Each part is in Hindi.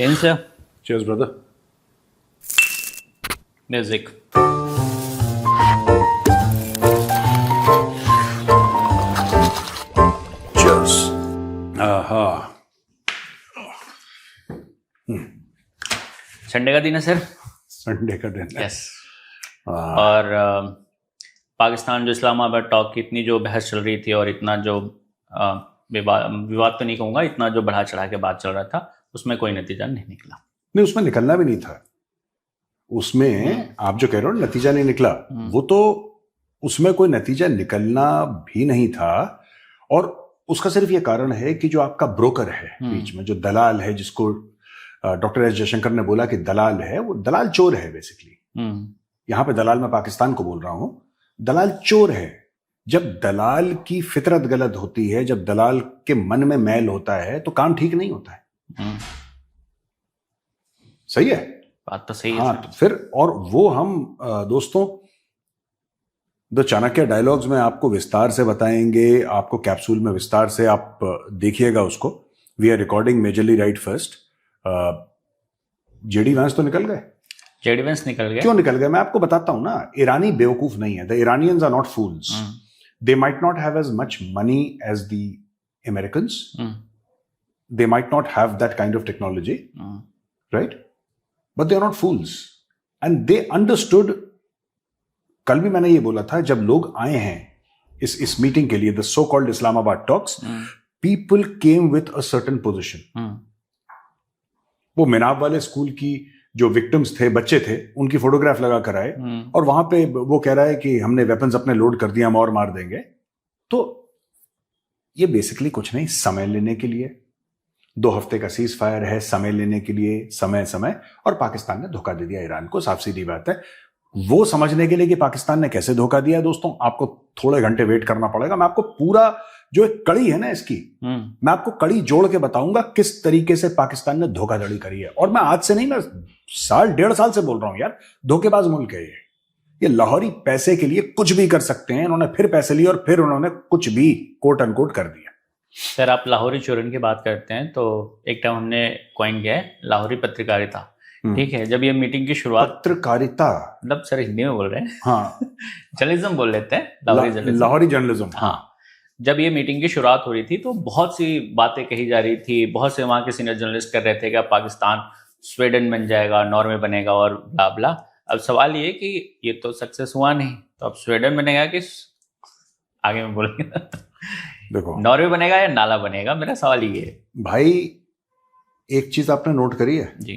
In, sir. Cheers, brother. Music. Cheers. आहा. संडे का दिन है सर. संडे का दिन है. यस. और पाकिस्तान जो इस्लामाबाद टॉक की इतनी जो बहस चल रही थी और इतना जो विवाद तो नहीं कहूँगा, इतना जो बढ़ा चढ़ा के बात चल रहा था, उसमें कोई नतीजा नहीं निकला. नहीं, उसमें निकलना भी नहीं था. उसमें आप जो कह रहे हो नतीजा नहीं निकला, वो तो उसमें कोई नतीजा निकलना भी नहीं था. और उसका सिर्फ ये कारण है कि जो आपका ब्रोकर है बीच में, जो दलाल है, जिसको डॉक्टर एस जयशंकर ने बोला कि दलाल है, वो दलाल चोर है बेसिकली. यहां पे दलाल मैं पाकिस्तान को बोल रहा हूं. दलाल चोर है. जब दलाल की फितरत गलत होती है, जब दलाल के मन में मैल होता है, तो काम ठीक नहीं होता है. सही है, बात तो सही है. हाँ, तो फिर और वो हम दोस्तों द चाणक्य डायलॉग्स में आपको विस्तार से बताएंगे. आपको कैप्सूल में विस्तार से आप देखिएगा उसको. We are recording majorly right first. JD Vance तो निकल गए. जेडी वैंस निकल गए. क्यों निकल गए मैं आपको बताता हूं ना. ईरानी बेवकूफ नहीं है. The Iranians are not fools. They might not have as much money as the Americans. They might not have that kind of technology, right? But they are not fools and they understood. कल भी मैंने ये बोला था, जब लोग आए हैं इस मीटिंग के लिए, the so called Islamabad talks, people came with a certain position. वो मिनाब वाले स्कूल की जो विक्टिम्स थे, बच्चे थे, उनकी फोटोग्राफ लगा कर आए और वहां पे वो कह रहा है कि हमने वेपन्स अपने लोड कर दिया, हम और मार देंगे. तो ये बेसिकली कुछ नहीं, समय लेने के लिए. 2 हफ्ते का सीज फायर है, समय लेने के लिए, समय. और पाकिस्तान ने धोखा दे दिया ईरान को. साफ सीधी बात है. वो समझने के लिए कि पाकिस्तान ने कैसे धोखा दिया, दोस्तों, आपको थोड़े घंटे वेट करना पड़ेगा. मैं आपको पूरा जो एक कड़ी है ना इसकी, मैं आपको कड़ी जोड़ के बताऊंगा किस तरीके से पाकिस्तान ने धोखाधड़ी करी है. और मैं आज से नहीं, मैं 1.5 साल से बोल रहा हूं यार. धोखेबाज मुल्क है ये. लाहौरी पैसे के लिए कुछ भी कर सकते हैं. इन्होंने फिर पैसे लिए और फिर उन्होंने कुछ भी कोट अनकोट कर दिया. सर, आप लाहौरी चूरन की बात करते हैं तो एक टाइम हमने कॉइन किया है लाहौरी पत्रकारिता. ठीक है, जब ये मीटिंग की शुरुआत, पत्रकारिता मतलब सर हिंदी में बोल रहे हैं, हाँ, जर्नलिज्म बोल लेते हैं, लाहौरी जर्नलिज्म. हाँ, जब ये मीटिंग की शुरुआत हो रही थी तो बहुत सी बातें कही जा रही थी. बहुत से वहाँ के सीनियर जर्नलिस्ट कर रहे थे कि अब पाकिस्तान स्वीडन बन जाएगा, नॉर्वे बनेगा और ब्ला ब्ला. अब सवाल ये कि ये तो सक्सेस हुआ नहीं, तो अब स्वीडन बनेगा कि आगे में बोलेंगे देखो, नॉर्वे बनेगा या नाला बनेगा, मेरा सवाल ये है. भाई, एक चीज आपने नोट करी है जी.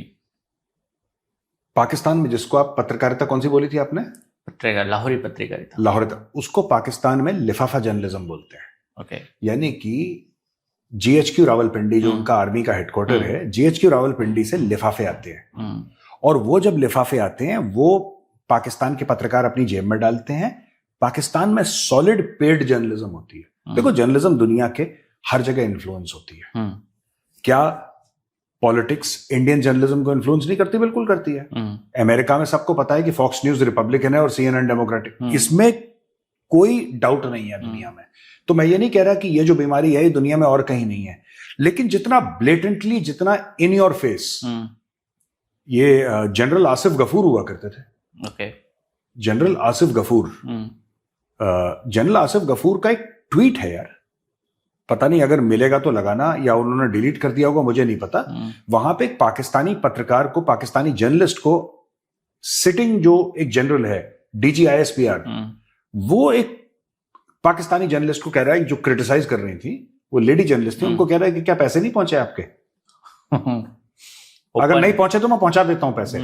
पाकिस्तान में जिसको आप पत्रकारिता कौन सी बोली थी आपने? लाहौरी पत्रकारिता. लाहौरी, उसको पाकिस्तान में लिफाफा जर्नलिज्म बोलते हैं. ओके. यानी कि जीएचक्यू रावलपिंडी, जो उनका आर्मी का हेडक्वार्टर है, जीएचक्यू रावलपिंडी से लिफाफे आते हैं. और वो जब लिफाफे आते हैं, वो पाकिस्तान के पत्रकार अपनी जेब में डालते हैं. पाकिस्तान में सॉलिड पेड जर्नलिज्म होती है. देखो, जर्नलिज्म दुनिया के हर जगह इन्फ्लुएंस होती है. क्या पॉलिटिक्स इंडियन जर्नलिज्म को इन्फ्लुएंस नहीं करती? बिल्कुल करती है. अमेरिका में सबको पता है कि फॉक्स न्यूज रिपब्लिकन है और सीएनएन डेमोक्रेटिक. इसमें कोई डाउट नहीं है दुनिया में. तो मैं ये नहीं कह रहा कि ये जो बीमारी है ये दुनिया में और कहीं नहीं है, लेकिन जितना ब्लेटेंटली, जितना इन योर फेस, ये जनरल आसिफ गफूर हुआ करते थे. Okay. General Asif Ghafoor, general Asif Ghafoor का एक ट्वीट है यार, पता नहीं अगर मिलेगा तो लगाना, या उन्होंने डिलीट कर दिया होगा, मुझे नहीं पता. वहां पे एक पाकिस्तानी पत्रकार को, पाकिस्तानी जर्नलिस्ट को, सिटिंग जो एक जनरल है DGISPR, वो एक पाकिस्तानी जर्नलिस्ट को कह रहा है, जो क्रिटिसाइज कर रही थी, वो लेडी जर्नलिस्ट थी, उनको कह रहा है कि क्या पैसे नहीं पहुंचे आपके? अगर नहीं पहुंचे तो मैं पहुंचा देता हूं पैसे.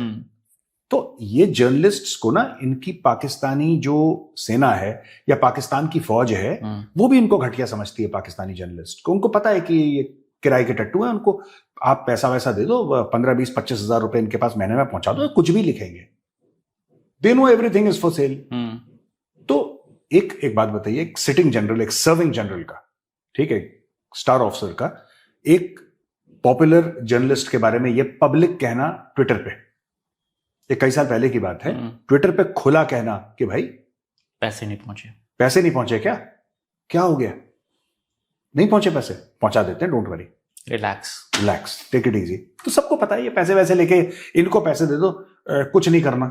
तो ये जर्नलिस्ट्स को ना, इनकी पाकिस्तानी जो सेना है या पाकिस्तान की फौज है, वो भी इनको घटिया समझती है. पाकिस्तानी जर्नलिस्ट को, उनको पता है कि ये किराए के टट्टू है, उनको आप पैसा वैसा दे दो, 15, 20, 25 हजार रुपए इनके पास महीने में पहुंचा दो, कुछ भी लिखेंगे. They know everything is for sale. तो एक बात बताइए, एक सिटिंग जनरल, एक सर्विंग जनरल का, ठीक है, स्टार ऑफिसर का, एक पॉपुलर जर्नलिस्ट के बारे में ये पब्लिक कहना ट्विटर पे, ये कई साल पहले की बात है, ट्विटर पे खुला कहना कि भाई पैसे नहीं पहुंचे. पैसे नहीं पहुंचे. क्या हो गया? नहीं पहुंचे पैसे? पहुंचा देते हैं, don't worry. Relax, take it easy. तो सबको पता है ये पैसे वैसे लेके इनको पैसे दे दो, कुछ नहीं करना।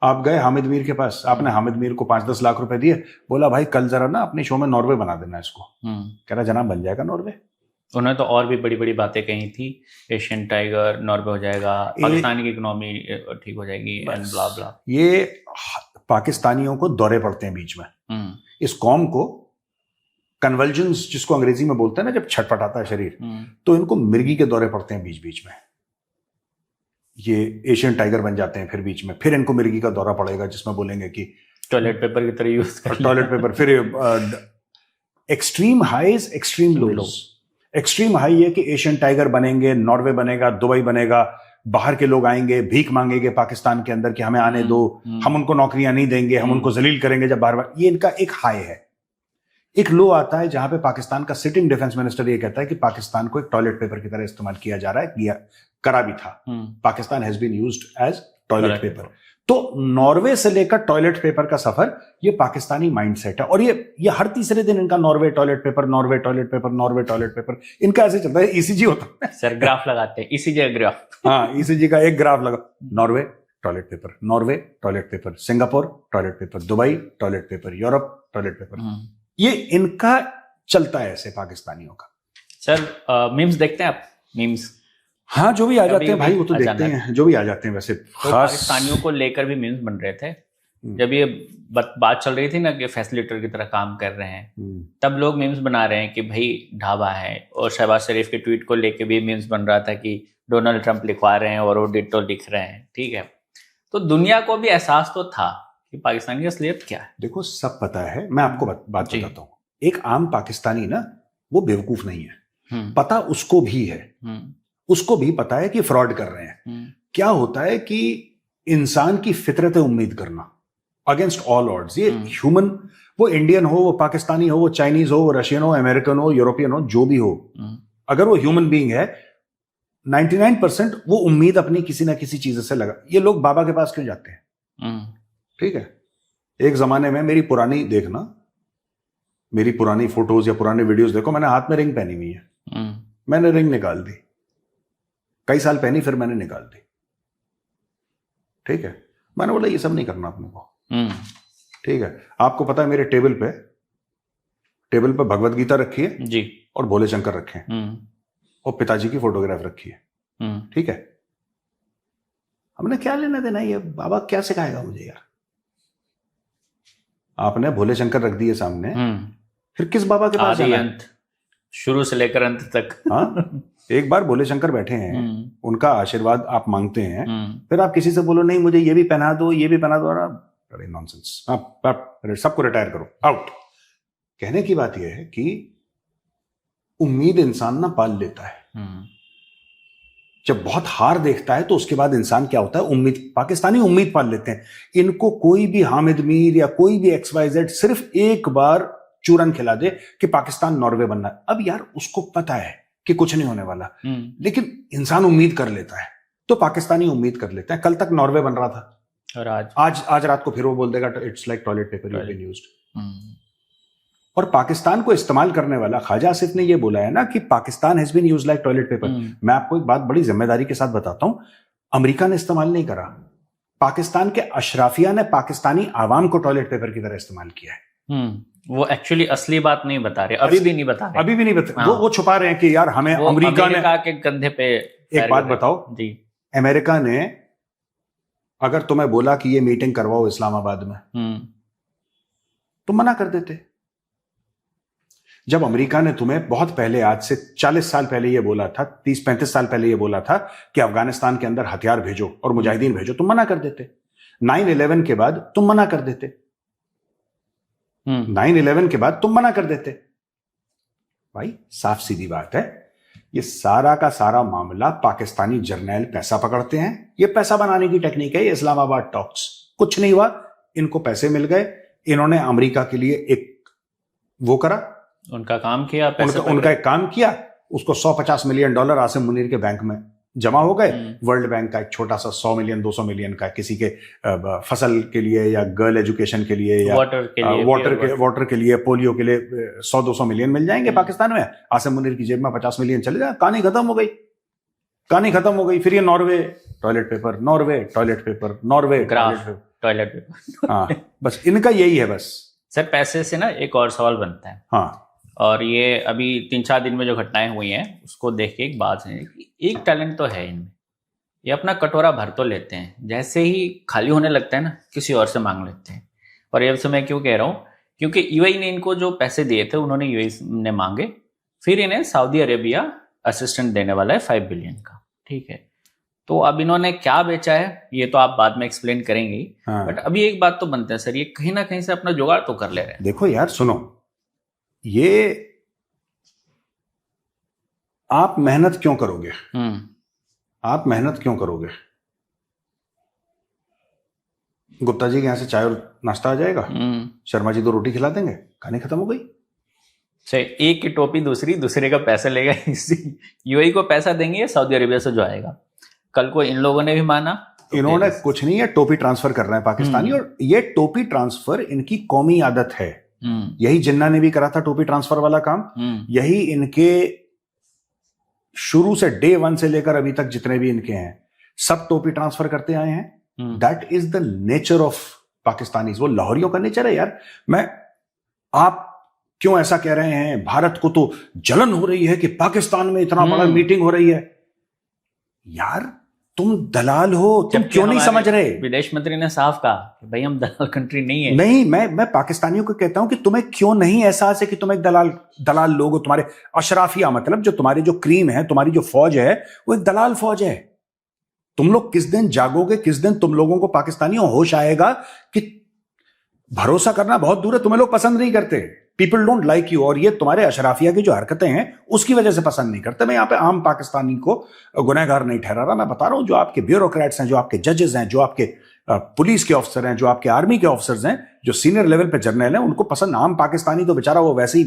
आप गए हामिद मीर के पास, आपने हामिद मीर को 5-10 लाख रुपए दिए, बोला भाई कल जरा ना अपने शो में नॉर्वे बना देना इसको। कह रहा जनाब बन जाएगा नॉर्वे। उन्होंने तो और भी बड़ी बड़ी बातें कही थी, एशियन टाइगर नॉर्वे हो जाएगा, पाकिस्तान की इकोनॉमी ठीक हो जाएगी एंड ब्ला ब्ला। ये पाकिस्तानियों को दौरे पड़ते हैं बीच में, इस कौम को कन्वल्जन्स जिसको अंग्रेजी में बोलते हैं ना, जब छटपटाता है शरीर, तो इनको मिर्गी के दौरे पड़ते हैं बीच बीच में। ये एशियन टाइगर बन जाते हैं, फिर बीच में फिर इनको मिर्गी का दौरा पड़ेगा जिसमें बोलेंगे कि टॉयलेट पेपर की तरह यूज कर टॉयलेट पेपर। फिर एक्सट्रीम हाईज एक्सट्रीम लोज। एक्सट्रीम हाई है कि एशियन टाइगर बनेंगे, नॉर्वे बनेगा, दुबई बनेगा, बाहर के लोग आएंगे भीख मांगेंगे पाकिस्तान के अंदर कि हमें आने दो, हम उनको नौकरियां नहीं देंगे, हम उनको जलील करेंगे जब बार बार। ये इनका एक हाई है। एक लो आता है जहां पे पाकिस्तान का सिटिंग डिफेंस मिनिस्टर ये कहता है कि पाकिस्तान को एक टॉयलेट पेपर की तरह इस्तेमाल किया जा रहा है, करा भी था। Pakistan has been used as toilet paper. तो नॉर्वे से लेकर टॉयलेट पेपर का सफर ये पाकिस्तानी माइंडसेट है। और ये हर तीसरे दिन इनका Norway toilet paper, Norway toilet paper, Norway toilet paper, इनका ऐसे चलता है। ईसीजी होता है सर, ग्राफ लगाते हैं, ईसीजी ग्राफ। हाँ, ईसीजी का एक ग्राफ लगा, Norway toilet paper, Norway toilet paper, Singapore toilet paper, Dubai toilet paper, Europe toilet paper. ये इनका चलता है ऐसे पाकिस्तानियों का। सर मीम्स देखते हैं आप? मीम्स हाँ, जो भी आ जाते हैं भाई वो तो देखते हैं, जो भी आ जाते हैं। वैसे तो पाकिस्तानियों को लेकर भी मीम्स बन रहे थे जब ये बात चल रही थी ना कि फैसिलिटेटर की तरह काम कर रहे हैं, तब लोग मीम्स बना रहे हैं कि भाई ढाबा है। और शहबाज शरीफ के ट्वीट को लेके भी मीम्स बन रहा था कि डोनाल्ड ट्रंप लिखवा रहे हैं और वो डिट्टो लिख रहे हैं। ठीक है, तो दुनिया को भी एहसास तो था कि पाकिस्तान की असलियत क्या है। देखो, सब पता है। मैं आपको बात बताता हूँ। एक आम पाकिस्तानी ना, वो बेवकूफ नहीं है, पता उसको भी है। उसको भी पता है कि फ्रॉड कर रहे हैं। क्या होता है कि इंसान की फितरत है उम्मीद करना अगेंस्ट ऑल ऑड्स। ये ह्यूमन, वो इंडियन हो, वो पाकिस्तानी हो, वो चाइनीज हो, वो रशियन हो, अमेरिकन हो, यूरोपियन हो, जो भी हो, अगर वो ह्यूमन बीइंग है, 99% वो उम्मीद अपनी किसी ना किसी चीज से लगा। ये लोग बाबा के पास क्यों जाते हैं? ठीक है, एक जमाने में मेरी पुरानी देखना, मेरी पुरानी फोटोज या पुराने वीडियोस देखो, मैंने हाथ में रिंग पहनी हुई है। मैंने रिंग निकाल दी, कई साल पहनी, फिर मैंने निकाल दी। ठीक है, मैंने बोला ये सब नहीं करना अपने को। ठीक है, आपको पता है मेरे टेबल पे भगवत गीता रखी है जी, और भोले शंकर रखे हैं, और पिताजी की फोटोग्राफ रखी है। ठीक है, हमने क्या लेना देना, ये बाबा क्या सिखाएगा मुझे यार। आपने भोले शंकर रख दिए सामने, फिर किस बाबा के पास जाना? अंत, शुरू से लेकर अंत तक। हाँ, एक बार भोले शंकर बैठे हैं, उनका आशीर्वाद आप मांगते हैं, फिर आप किसी से बोलो नहीं मुझे ये भी पहना दो, ये भी पहना दो, अरे नॉनसेंस, आप सबको रिटायर करो, आउट। कहने की बात यह है कि उम्मीद इंसान ना पाल लेता है। जब बहुत हार देखता है तो उसके बाद इंसान क्या होता है, उम्मीद, पाकिस्तानी उम्मीद पाल लेते हैं। इनको कोई भी हामिद मीर या कोई भी XYZ सिर्फ एक बार चूरन खिला दे कि पाकिस्तान नॉर्वे बनना है, अब यार उसको पता है कि कुछ नहीं होने वाला, लेकिन इंसान उम्मीद कर लेता है। तो पाकिस्तानी उम्मीद कर लेते हैं। कल तक नॉर्वे बन रहा था, और आज रात को फिर वो बोल देगा it's like toilet paper you have been used. और पाकिस्तान को इस्तेमाल करने वाला ख्वाजा आसिफ ने ये बोला है ना कि Pakistan has been used like toilet paper. मैं आपको एक बात बड़ी जिम्मेदारी के साथ बताता हूं, अमेरिका ने इस्तेमाल नहीं करा, पाकिस्तान के अशराफिया ने पाकिस्तानी आवाम को टॉयलेट पेपर की तरह इस्तेमाल किया है। वो एक्चुअली असली बात नहीं बता रहे, अभी भी नहीं बता रहे। हाँ। वो छुपा रहे हैं कि यार हमें अमेरिका के कंधे पे। एक बात बताओ जी, अमेरिका ने अगर तुम्हें बोला कि ये मीटिंग करवाओ इस्लामाबाद में, तुम मना कर देते। जब अमेरिका ने तुम्हें बहुत पहले, आज से 40 साल पहले ये बोला था, 30-35 साल पहले ये बोला था कि अफगानिस्तान के अंदर हथियार भेजो और मुजाहिदीन भेजो, तुम मना कर देते। 9/11 के बाद तुम मना कर देते। 9/11 के बाद तुम मना कर देते। भाई साफ सीधी बात है, ये सारा का सारा मामला पाकिस्तानी जर्नैल पैसा पकड़ते हैं। ये पैसा बनाने की टेक्निक है, ये इस्लामाबाद टॉक्स। कुछ नहीं हुआ, इनको पैसे मिल गए, इन्होंने अमेरिका के लिए एक वो करा, उनका काम किया, उनका एक काम किया, उसको $150 मिलियन आसिम मुनीर के बैंक में जमा हो गए, वर्ल्ड बैंक का एक छोटा सा 100 मिलियन 200 मिलियन का किसी के फसल के लिए या गर्ल एजुकेशन के लिए या वाटर के लिए पोलियो के लिए 100-200 मिलियन मिल जाएंगे पाकिस्तान में। आसिम मुनीर की जेब में 50 मिलियन चले जाए, कहानी खत्म हो गई, कहानी खत्म हो गई। फिर ये Norway toilet paper, Norway toilet paper, Norway toilet paper. हाँ, बस इनका यही है बस। सर पैसे से ना एक और सवाल बनता है। हाँ, और ये अभी 3-4 दिन में जो घटनाएं हुई हैं उसको देख के एक बात है कि एक टैलेंट तो है इनमें, ये अपना कटोरा भर तो लेते हैं, जैसे ही खाली होने लगता है ना किसी और से मांग लेते हैं। और ये से मैं क्यों कह रहा हूँ, क्योंकि यूएई ने इनको जो पैसे दिए थे उन्होंने यूएई ने मांगे, फिर इन्हें सऊदी अरेबिया असिस्टेंट देने वाला है 5 बिलियन का, ठीक है। तो अब इन्होंने क्या बेचा है ये तो आप बाद में एक्सप्लेन करेंगे। हाँ। बट अभी एक बात तो बनता है सर, ये कहीं ना कहीं से अपना जुगाड़ तो कर ले रहे हैं। देखो यार सुनो, ये आप मेहनत क्यों करोगे? आप मेहनत क्यों करोगे? गुप्ता जी के यहां से चाय और नाश्ता आ जाएगा, शर्मा जी 2 रोटी खिला देंगे, कहानी खत्म हो गई। एक की टोपी दूसरे का पैसा लेगा, यूएई को पैसा देंगे या सऊदी अरेबिया से जो आएगा। कल को इन लोगों ने भी माना, तो इन्होंने कुछ नहीं है, टोपी ट्रांसफर कर रहे हैं पाकिस्तानी, और ये टोपी ट्रांसफर इनकी कौमी आदत है। यही जिन्ना ने भी करा था टोपी ट्रांसफर वाला काम, यही इनके शुरू से डे 1 से लेकर अभी तक जितने भी इनके हैं सब टोपी ट्रांसफर करते आए हैं। That is the nature of Pakistanis, वो लाहौरियों का नेचर है यार। आप क्यों ऐसा कह रहे हैं, भारत को तो जलन हो रही है कि पाकिस्तान में इतना बड़ा मीटिंग हो रही है। यार तुम दलाल हो, तुम क्यों नहीं समझ रहे? विदेश मंत्री ने साफ कहा कि भाई हम दलाल कंट्री नहीं है। नहीं, मैं पाकिस्तानियों को कहता हूं कि तुम्हें क्यों नहीं एहसास है कि तुम एक दलाल लोग हो। तुम्हारे अशराफिया, मतलब जो तुम्हारे जो क्रीम है, तुम्हारी जो फौज है, वो एक दलाल फौज है। तुम लोग किस दिन जागोगे, किस दिन तुम लोगों को पाकिस्तानियों होश आएगा कि भरोसा करना बहुत दूर है, तुम्हें लोग पसंद नहीं करते, पीपल डोंट लाइक यू। और ये तुम्हारे अशराफिया की जो हरकतें हैं उसकी वजह से पसंद नहीं करते। मैं यहाँ पे आम पाकिस्तानी को गुनहगार नहीं ठहरा रहा, मैं बता रहा हूं जो आपके ब्यूरोक्रेट्स हैं, जो आपके जजेस हैं, जो आपके पुलिस के ऑफिसर हैं, जो आपके आर्मी के ऑफिसर्स हैं, जो सीनियर लेवल पे जर्नल हैं, उनको पसंद। आम पाकिस्तानी तो बेचारा वो वैसे ही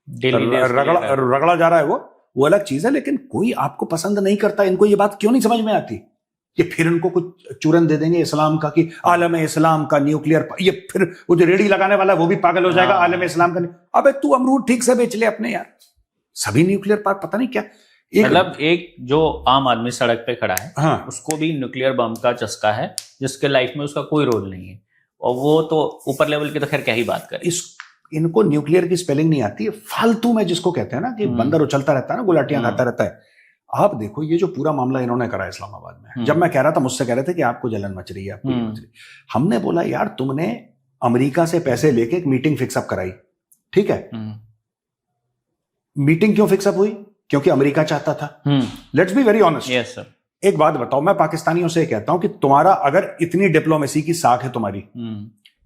रगड़ा जा रहा है, वो अलग चीज है, लेकिन कोई आपको पसंद नहीं करता। इनको ये बात क्यों नहीं समझ में आती? ये फिर इनको कुछ चूरन दे देंगे इस्लाम का कि आलम इस्लाम का न्यूक्लियर, ये फिर वो जो रेडी लगाने वाला है वो भी पागल हो जाएगा, आलम इस्लाम का। अबे तू अमरूद ठीक से बेच ले अपने यार, सभी न्यूक्लियर पार्क पता नहीं क्या। मतलब एक जो आम आदमी सड़क पे खड़ा है, हाँ, उसको भी न्यूक्लियर बम का चस्का है, जिसके लाइफ में उसका कोई रोल नहीं है, और वो तो ऊपर लेवल की तो खैर क्या ही बात करें। इनको न्यूक्लियर की स्पेलिंग नहीं आती है, फालतू में जिसको कहते हैं ना कि बंदर उछलता रहता है ना, गुलाटियां खाता रहता है। आप देखो ये जो पूरा मामला इन्होंने करा इस्लामाबाद में, जब मैं कह रहा था, मुझसे कह रहे थे कि आपको जलन मच रही है, आपको मच रही। हमने बोला यार तुमने अमेरिका से पैसे लेके एक मीटिंग फिक्सअप कराई, ठीक है। मीटिंग क्यों फिक्सअप हुई? क्योंकि अमेरिका चाहता था। Let's be very honest. Yes sir. एक बात बताओ, मैं पाकिस्तानियों से कहता हूं कि तुम्हारा अगर इतनी डिप्लोमेसी की साख है, तुम्हारी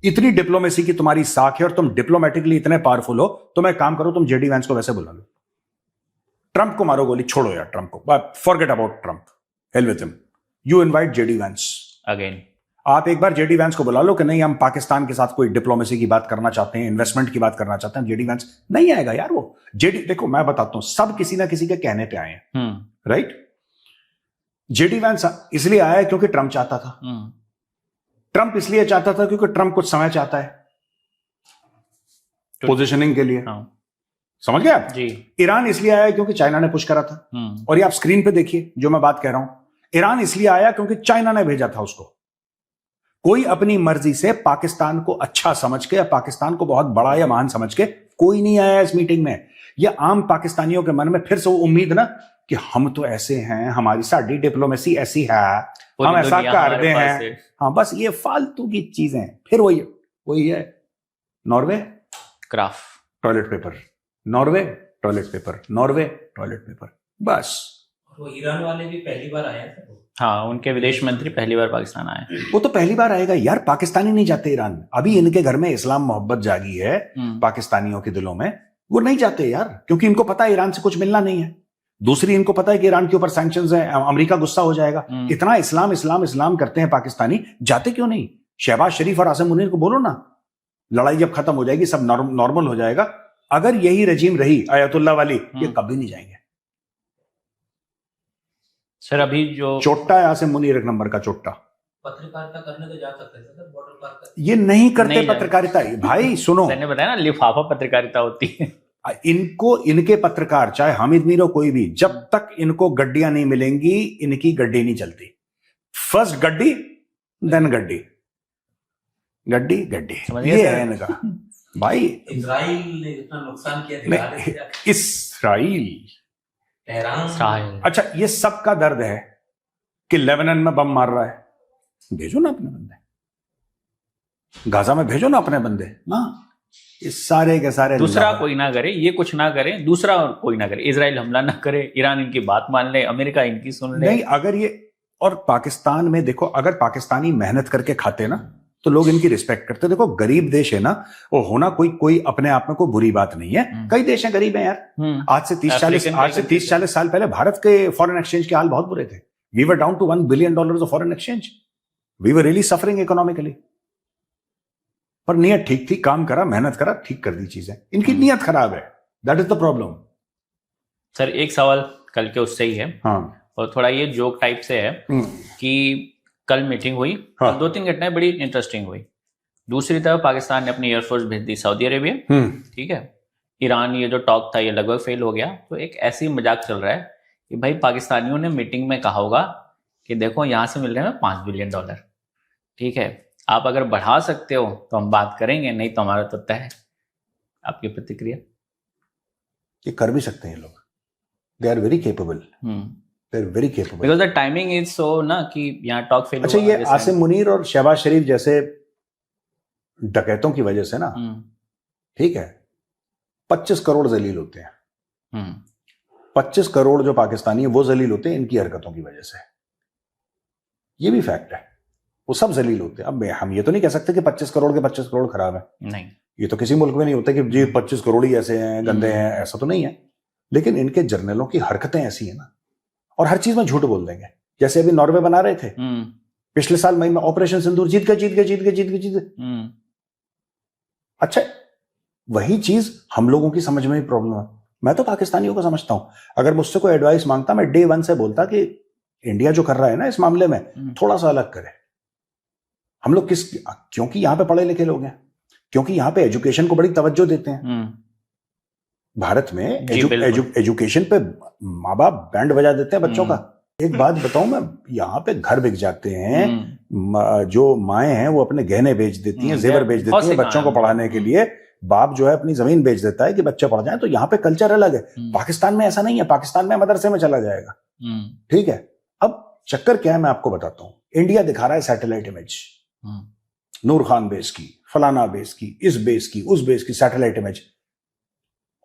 इतनी डिप्लोमेसी की तुम्हारी साख है, और तुम डिप्लोमेटिकली इतने पावरफुल हो, तो मैं काम करो, तुम जेडी वैंस को वैसे बुला लो, ट्रंप को मारो गोली, छोड़ो यार ट्रंप को, forget about Trump, hell with him, you invite JD Vance again. आप एक बार जेडी वैंस को बुला लो कि नहीं हम पाकिस्तान के साथ कोई डिप्लोमेसी की बात करना चाहते हैं, इन्वेस्टमेंट की बात करना चाहते हैं। जेडी वैंस नहीं आएगा यार। वो जेडी, देखो मैं बताता हूं, सब किसी ना किसी के कहने पे आए हैं, राइट। जेडी वैंस इसलिए आया है क्योंकि ट्रंप चाहता था। ट्रंप इसलिए चाहता था क्योंकि ट्रंप कुछ समय चाहता है पोजिशनिंग के लिए। समझ गए आप जी। ईरान इसलिए आया क्योंकि चाइना ने पुश करा था, और ये आप स्क्रीन पे देखिए जो मैं बात कह रहा हूं। ईरान इसलिए आया क्योंकि चाइना ने भेजा था उसको। कोई अपनी मर्जी से पाकिस्तान को अच्छा समझ के या पाकिस्तान को बहुत बड़ा या महान समझ के कोई नहीं आया इस मीटिंग में। यह आम पाकिस्तानियों के मन में फिर से वो उम्मीद ना कि हम तो ऐसे हैं, हमारी साड़ी डिप्लोमेसी ऐसी है, हम ऐसा करते हैं। हाँ, बस ये फालतू की चीजें। फिर वही है, Norway craft toilet paper, Norway toilet paper, Norway toilet paper, बस। वो ईरान वाले भी पहली बार आए थे। हाँ, उनके विदेश मंत्री पहली बार पाकिस्तान आए। वो तो पहली बार आएगा यार, पाकिस्तानी नहीं जाते ईरान। अभी इनके घर में इस्लाम मोहब्बत जागी है पाकिस्तानियों के दिलों में, वो नहीं जाते यार, क्योंकि इनको पता है ईरान से कुछ मिलना नहीं है। दूसरी, इनको पता है कि ईरान के ऊपर सैंक्शंस है, अमेरिका गुस्सा हो जाएगा। इतना इस्लाम इस्लाम इस्लाम करते हैं पाकिस्तानी, जाते क्यों नहीं? शहबाज शरीफ और आसिम मुनीर को बोलो ना, लड़ाई जब खत्म हो जाएगी, सब नॉर्मल हो जाएगा। अगर यही रजीम रही आयतुल्लाह वाली, ये कभी नहीं जाएंगे। सर अभी जो चोट्टा है आसिम मुनीर, एक नंबर का चोट्टा। पत्रकारिता करने तो जा सकते थे सर, बॉर्डर पार कर। ये नहीं करते नहीं पत्रकारिता। भाई सुनो, मैंने बताया ना लिफाफा पत्रकारिता होती है। इनको, इनके पत्रकार चाहे हामिद मीर हो कोई भी, जब तक इनको गड्डियां नहीं मिलेंगी इनकी गड्डी नहीं चलती। फर्स्ट गड्डी देन गड्डी, गड्डी गड्डी, समझिए ये सर। है इनका। भाई इजराइल ने इतना नुकसान किया, दिखा रहे थे। इसराइल, तेहरान, अच्छा ये सबका दर्द है कि लेबनान में बम मार रहा है, भेजो ना अपने बंदे, गाजा में भेजो ना अपने बंदे ना। इस सारे के सारे दूसरा कोई ना करे, ये कुछ ना करे, दूसरा कोई ना करे, इजराइल हमला ना करे, ईरान इनकी बात मान ले, अमेरिका इनकी सुन ले। नहीं, अगर ये, और पाकिस्तान में देखो, अगर पाकिस्तानी मेहनत करके खाते ना तो लोग इनकी रिस्पेक्ट करते। देखो गरीब देश है ना, वो होना कोई अपने आप में कोई बुरी बात नहीं है। कई देश हैं गरीब हैं यार। आज से 30-40 साल पहले भारत के फॉरेन एक्सचेंज के हाल बहुत बुरे थे। We were down to $1 billion of foreign exchange. We were really suffering economically. पर नीयत ठीक थी, काम करा, मेहनत करा, ठीक कर दी चीजें। इनकी नीयत खराब है, that is the problem. Sir एक सवाल कल के उससे ही है, हाँ, और थोड़ा ये जोक टाइप से है कि कल मीटिंग हुई, हाँ। और 2-3 घटनाएं बड़ी इंटरेस्टिंग हुई। दूसरी तरफ पाकिस्तान ने अपनी एयरफोर्स भेज दी सऊदी अरेबिया, ठीक है। ईरान, ये जो टॉक था ये लगभग फेल हो गया। तो एक ऐसी मजाक चल रहा है कि भाई पाकिस्तानियों ने मीटिंग में कहा होगा कि देखो यहाँ से मिल रहे हैं $5 बिलियन, ठीक है, आप अगर बढ़ा सकते हो तो हम बात करेंगे, नहीं तो हमारा तो तय है। आपकी प्रतिक्रिया? ये कर भी सकते हैं लोग, they are very capable, they are very capable, because the timing is so ना कि यहाँ टॉक फेल। अच्छा ये आसिम मुनीर और शहबाज शरीफ जैसे डकैतों की वजह से ना, ठीक है, 25 करोड़ जलील होते हैं। 25 करोड़ जो पाकिस्तानी है वो जलील होते हैं इनकी हरकतों की वजह से। ये भी फैक्ट है, वो सब जलील होते हैं। अब हम ये तो नहीं कह सकते कि 25 करोड़ के 25 करोड़ खराब है। नहीं, ये तो किसी मुल्क में नहीं होता कि जी 25 करोड़ ही ऐसे हैं, गंदे हैं, ऐसा तो नहीं है। लेकिन इनके जर्नलों की हरकतें ऐसी है ना, और हर चीज में झूठ बोल देंगे। जैसे अभी नॉर्वे बना रहे थे, पिछले साल मई में ऑपरेशन सिंदूर, जीत गए। अच्छा, वही चीज हम लोगों की समझ में भी प्रॉब्लम है। मैं तो पाकिस्तानियों को समझता हूं, अगर मुझसे कोई एडवाइस मांगता, मैं डे 1 से बोलता कि इंडिया जो कर रहा है ना इस मामले में, थोड़ा सा अलग करे। हम लोग क्योंकि यहां पे पढ़े लिखे लोग हैं, क्योंकि यहां पे एजुकेशन को बड़ी तवज्जो देते हैं। भारत में एजुकेशन पे माँ बाप बैंड बजा देते हैं बच्चों का। एक बात बताऊं मैं, यहाँ पे घर बिक जाते हैं, जो माएं हैं वो अपने गहने बेच देती हैं, जेवर बेच देती हैं बच्चों को पढ़ाने के लिए। बाप जो है अपनी जमीन बेच देता है कि बच्चे पढ़ जाएं। तो यहाँ पे कल्चर अलग है। पाकिस्तान में ऐसा नहीं है, पाकिस्तान में मदरसे में चला जाएगा, ठीक है। अब चक्कर क्या है मैं आपको बताता हूं। इंडिया दिखा रहा है सैटेलाइट इमेज, नूर खान बेस की, फलाना बेस की, इस बेस की, उस बेस की सैटेलाइट इमेज।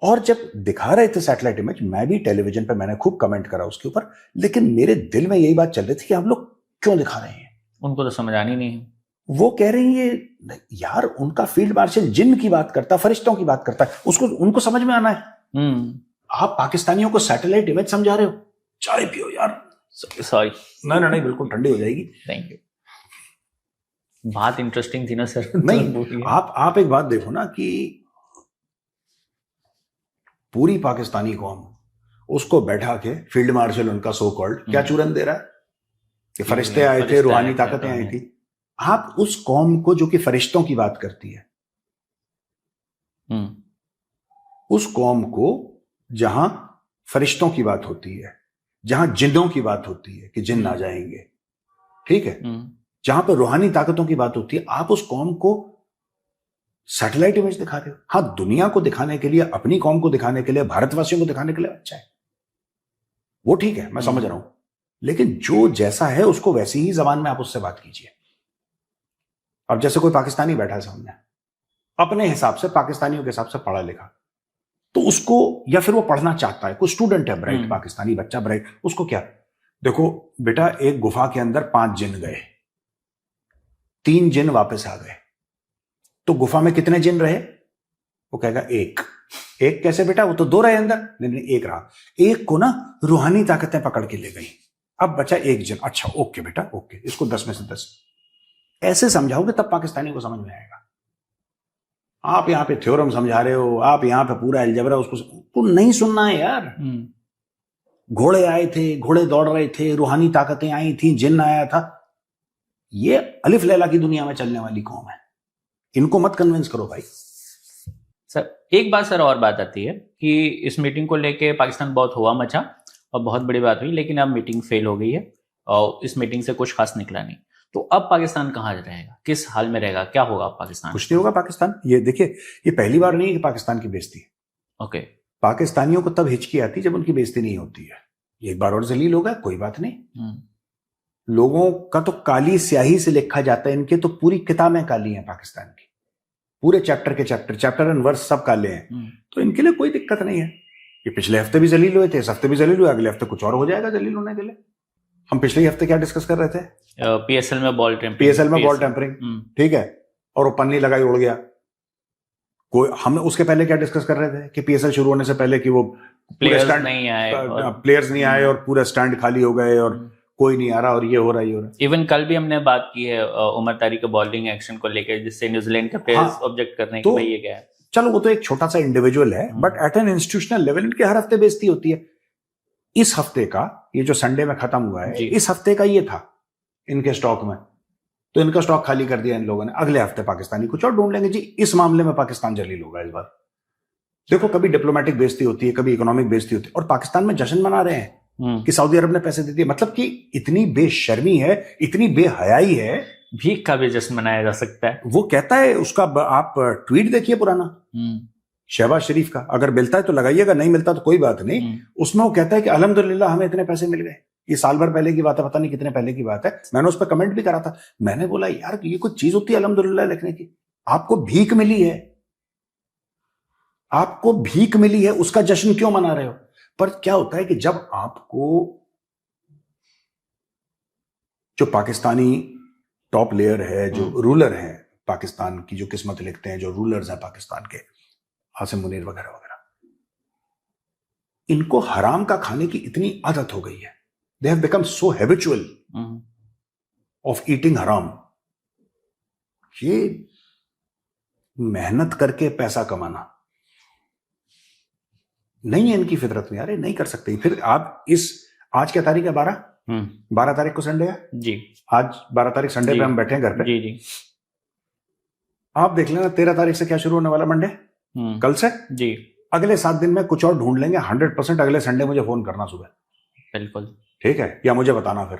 और जब दिखा रहे थे सैटेलाइट इमेज, मैं भी टेलीविजन पे मैंने खूब कमेंट करा उसके ऊपर, लेकिन मेरे दिल में यही बात चल रही थी कि हम लोग क्यों दिखा रहे हैं। उनको तो समझ आनी नहीं है। वो कह रहे हैं यार, उनका फील्ड मार्शल जिन की बात करता है, फरिश्तों की बात करता है, उसको उनको समझ में आना है। आप पाकिस्तानियों को सैटेलाइट इमेज समझा रहे हो। चाय पियो यार। सॉरी, नहीं बिल्कुल ठंडी हो जाएगी। Thank you. बात इंटरेस्टिंग थी ना सर। नहीं, आप एक बात देखो ना कि पूरी पाकिस्तानी कौम उसको बैठा के फील्ड मार्शल उनका सो कॉल्ड क्या चूरन दे रहा है कि फरिश्ते आए थे, रूहानी ताकतें आई थी। आप उस कौम को जो कि फरिश्तों की बात करती है, उस कौम को जहां फरिश्तों की बात होती है, जहां जिन्नों की बात होती है कि जिन्न आ जाएंगे, ठीक है, जहां पर रूहानी ताकतों की बात होती है, आप उस कौम को सैटेलाइट इमेज दिखा रहे हो। हाँ, दुनिया को दिखाने के लिए, अपनी कौम को दिखाने के लिए, भारतवासियों को दिखाने के लिए अच्छा है, वो ठीक है, मैं समझ रहा हूं। लेकिन जो जैसा है उसको वैसी ही जबान में आप उससे बात कीजिए। अब जैसे कोई पाकिस्तानी बैठा है सामने, अपने हिसाब से, पाकिस्तानियों के हिसाब से पढ़ा लिखा, तो उसको, या फिर वो पढ़ना चाहता है, कोई स्टूडेंट है ब्राइट, पाकिस्तानी बच्चा ब्राइट, उसको क्या, देखो बेटा, एक गुफा के अंदर 5 जिन गए, 3 जिन वापस आ गए, तो गुफा में कितने जिन रहे? वो कहेगा एक कैसे बेटा, वो तो 2 रहे अंदर। नहीं, 1 रहा। एक को ना रूहानी ताकतें पकड़ के ले गई, अब बचा 1 जिन। अच्छा, ओके बेटा, ओके, इसको 10 में से 10 ऐसे समझाओगे तब पाकिस्तानी को समझ में आएगा। आप यहां पे थ्योरम समझा रहे हो, आप यहां पे पूरा अलजबरा, उसको नहीं सुनना है यार। घोड़े आए थे, घोड़े दौड़ रहे थे, रूहानी ताकतें आई थी, जिन्न आया था। ये अलिफ लैला की दुनिया में चलने वाली कौम है, इनको मत कन्विंस करो भाई। सर एक बात सर और बात आती है कि इस मीटिंग को लेके पाकिस्तान बहुत हुआ मचा और बहुत बड़ी बात हुई, लेकिन अब मीटिंग फेल हो गई है और इस मीटिंग से कुछ खास निकला नहीं। तो अब पाकिस्तान कहाँ रहेगा, किस हाल में रहेगा, क्या होगा अब पाकिस्तान? कुछ नहीं होगा पाकिस्तान। ये देखिए, ये पहली बार नहीं है कि पाकिस्तान की बेइज्जती है। ओके। पाकिस्तानियों को तब हिचकी आती है जब उनकी बेइज्जती नहीं होती है। एक बार और जलील होगा, कोई बात नहीं। लोगों का तो काली स्याही से लिखा जाता है, इनके तो पूरी किताबें काली हैं पाकिस्तान की, पूरे चैप्टर के चैप्टर एंड वर्स सब काले हैं। तो इनके लिए कोई दिक्कत नहीं है। ये पिछले हफ्ते भी जलील हुए थे, इस हफ्ते भी जलील हुए, अगले हफ्ते कुछ और हो जाएगा जलील होने के लिए। हम पिछले हफ्ते क्या डिस्कस कर रहे थे? पीएसएल में बॉल टेम्परिंग, ठीक है, और वो पन्नी लगाई उड़ गया। कोई हम उसके पहले क्या डिस्कस कर रहे थे कि पीएसएल शुरू होने से पहले कि वो प्लेयर्स नहीं आए और पूरा स्टैंड खाली हो गए और कोई नहीं आ रहा और ये हो रहा है। इवन कल भी हमने बात की है उमर तारी के बॉलिंग एक्शन को लेकर, जिससे न्यूजीलैंड के प्लेयर्स ऑब्जेक्ट करने हैं कि भाई ये क्या है। चलो वो तो एक छोटा सा इंडिविजुअल है, but at an institutional level इनके हर हफ्ते बेइज्जती होती है। इस हफ्ते का ये जो संडे में खत्म हुआ है, इस हफ्ते का ये था इनके स्टॉक में, तो इनका स्टॉक खाली कर दिया इन लोगों ने। अगले हफ्ते पाकिस्तानी कुछ और ढूंढ लेंगे जी। इस मामले में पाकिस्तान जलील होगा इस बार। देखो, कभी डिप्लोमेटिक बेइज्जती होती है, कभी इकोनॉमिक बेइज्जती होती है, और पाकिस्तान में जश्न मना रहे हैं कि सऊदी अरब ने पैसे दे दिए। मतलब कि इतनी बेशर्मी है, इतनी बेहयाई है। भीख का भी जश्न मनाया जा सकता है। वो कहता है, उसका आप ट्वीट देखिए पुराना शहबाज शरीफ का, अगर मिलता है तो लगाइएगा, नहीं मिलता तो कोई बात नहीं। उसमें वो कहता है कि अल्हम्दुलिल्लाह हमें इतने पैसे मिल गए। ये साल भर पहले की बात है, पता नहीं कितने पहले की बात है। मैंने उस पर कमेंट भी करा था। मैंने बोला यार ये कोई चीज होती है अल्हम्दुलिल्लाह लिखने की? आपको भीख मिली है, आपको भीख मिली है, उसका जश्न क्यों मना रहे हो? पर क्या होता है कि जब आपको जो पाकिस्तानी टॉप लेयर है, जो रूलर है पाकिस्तान की, जो किस्मत लिखते हैं, जो रूलर्स हैं पाकिस्तान के, आसिम मुनीर वगैरह वगैरह, इनको हराम का खाने की इतनी आदत हो गई है। They have become so habitual of eating हराम। ये मेहनत करके पैसा कमाना नहीं है इनकी फितरत में। यार नहीं कर सकते। फिर आप आज क्या तारीख है? 12 तारीख को संडे है जी। आज 12 तारीख संडे पे हम बैठे हैं घर पे जी। आप देख लेना 13 तारीख से क्या शुरू होने वाला, मंडे कल से जी। अगले 7 दिन में कुछ और ढूंढ लेंगे। 100% अगले संडे मुझे फोन करना सुबह, बिल्कुल ठीक है? या मुझे बताना फिर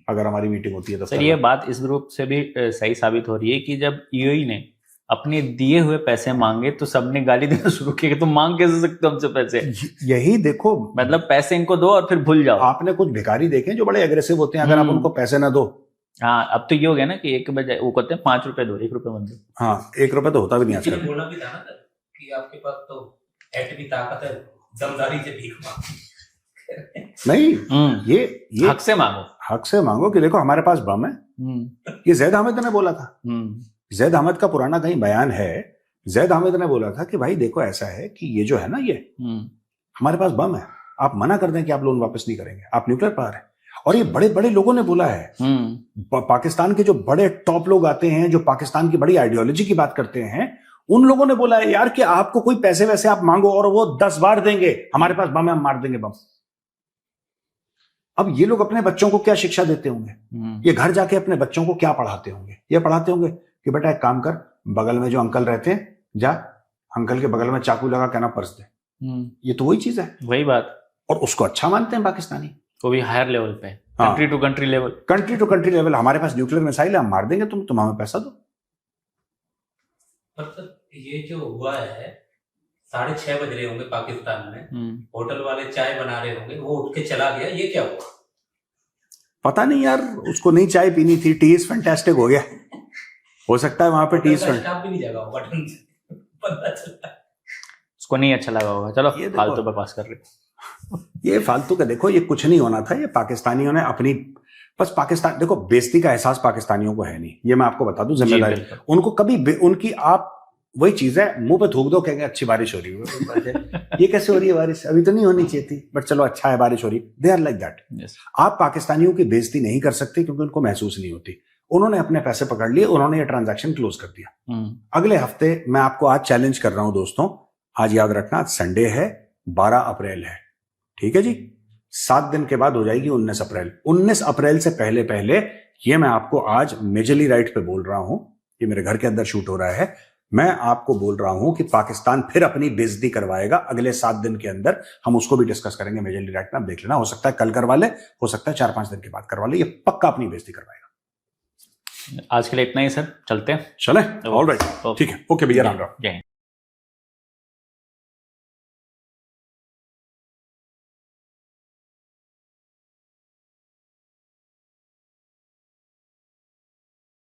अगर हमारी मीटिंग होती है तो। सर ये बात इस ग्रुप से भी सही साबित हो रही है कि जब यूएई ने अपने दिए हुए पैसे मांगे तो सबने गाली देना शुरू किया कि तुम मांग कैसे सकते हो हमसे पैसे। यही देखो, मतलब पैसे इनको दो और फिर भूल जाओ। आपने कुछ भिखारी देखे जो बड़े एग्रेसिव होते हैं, अगर आप उनको पैसे ना दो। हाँ, अब तो ये हो गया ना कि एक बजाय वो कहते हैं 5 रुपए दो, 1 रुपए मत दो। हाँ, 1 रुपए तो होता भी नहीं आजकल। बोला भी था ना कि आपके पास तो एटमी ताकत है, दमदारी से भीख मांगो। नहीं, ये हक से मांगो, हक से मांगो कि देखो हमारे पास बम है। ये जैद अहमद ने बोला था। जैद अहमद का पुराना कहीं बयान है, जैद अहमद ने बोला था कि भाई देखो ऐसा है कि ये जो है ना, ये हमारे पास बम है, आप मना कर दें कि आप लोन वापस नहीं करेंगे, आप न्यूक्लियर पावर है। और ये बड़े बड़े लोगों ने बोला है। पाकिस्तान के जो बड़े टॉप लोग आते हैं, जो पाकिस्तान की बड़ी आइडियोलॉजी की बात करते हैं, उन लोगों ने बोला है यार कि आपको कोई पैसे वैसे आप मांगो और वो 10 बार देंगे, हमारे पास बम है, हम मार देंगे बम। अब ये लोग अपने बच्चों को क्या शिक्षा देते होंगे? ये घर जाके अपने बच्चों को क्या पढ़ाते होंगे? ये पढ़ाते होंगे कि बेटा एक काम कर, बगल में जो अंकल रहते हैं, जा अंकल के बगल में चाकू लगा के ना पर्स दे। ये तो वही चीज है, वही बात। और उसको अच्छा मानते हैं पाकिस्तानी, वो भी हायर लेवल पे, country to country level. Country to country level, हमारे पास न्यूक्लियर मिसाइल है, हम मार देंगे, तुम हमें पैसा दो। पर ये जो हुआ है, 6:30 बज रहे होंगे पाकिस्तान में, होटल वाले चाय बना रहे होंगे, वो उठ के चला गया, ये क्या हुआ? पता नहीं यार, उसको नहीं चाय पीनी थी। टी इज फैंटास्टिक हो गया, हो सकता है वहां पे टी स्टाफ भी नहीं जगा होगा, पता चला उसको नहीं अच्छा लगा होगा। चलो फालतू बकवास कर रहे। ये फालतू का देखो, ये कुछ नहीं होना था। ये पाकिस्तानियों ने अपनी बस पाकिस्तान, देखो बेइज्जती का एहसास पाकिस्तानियों को है नहीं, ये मैं आपको बता दूं, जिम्मेदारी उनको कभी उनकी, आप वही चीज है, मुंह पे थूक दो, कहेंगे अच्छी बारिश हो रही है। ये कैसे हो रही है बारिश? अभी तो नहीं होनी चाहिए थी, बट चलो अच्छा है बारिश हो रही। They are like that. आप पाकिस्तानियों की बेइज्जती नहीं कर सकते क्योंकि उनको महसूस नहीं होती। उन्होंने अपने पैसे पकड़ लिए, उन्होंने ये ट्रांजैक्शन क्लोज कर दिया। अगले हफ्ते मैं आपको आज चैलेंज कर रहा हूं दोस्तों, आज याद रखना, आज संडे है, 12 अप्रैल है, ठीक है जी? 7 दिन के बाद हो जाएगी 19 अप्रैल। 19 अप्रैल से पहले पहले, ये मैं आपको आज मेजरली राइट पे बोल रहा हूं, ये मेरे घर के अंदर शूट हो रहा है, मैं आपको बोल रहा हूं कि पाकिस्तान फिर अपनी बेइज्जती करवाएगा अगले 7 दिन के अंदर। हम उसको भी डिस्कस करेंगे मेजरली राइट में, आप देख लेना। हो सकता है कल करवा ले, हो सकता है 4-5 दिन के बाद करवा ले, ये पक्का अपनी बेइज्जती करवाएगा। आज के लिए इतना ही सर, चलते हैं। चले, ऑल राइट, ठीक है, ओके भैया, राम राम। जय हिंद।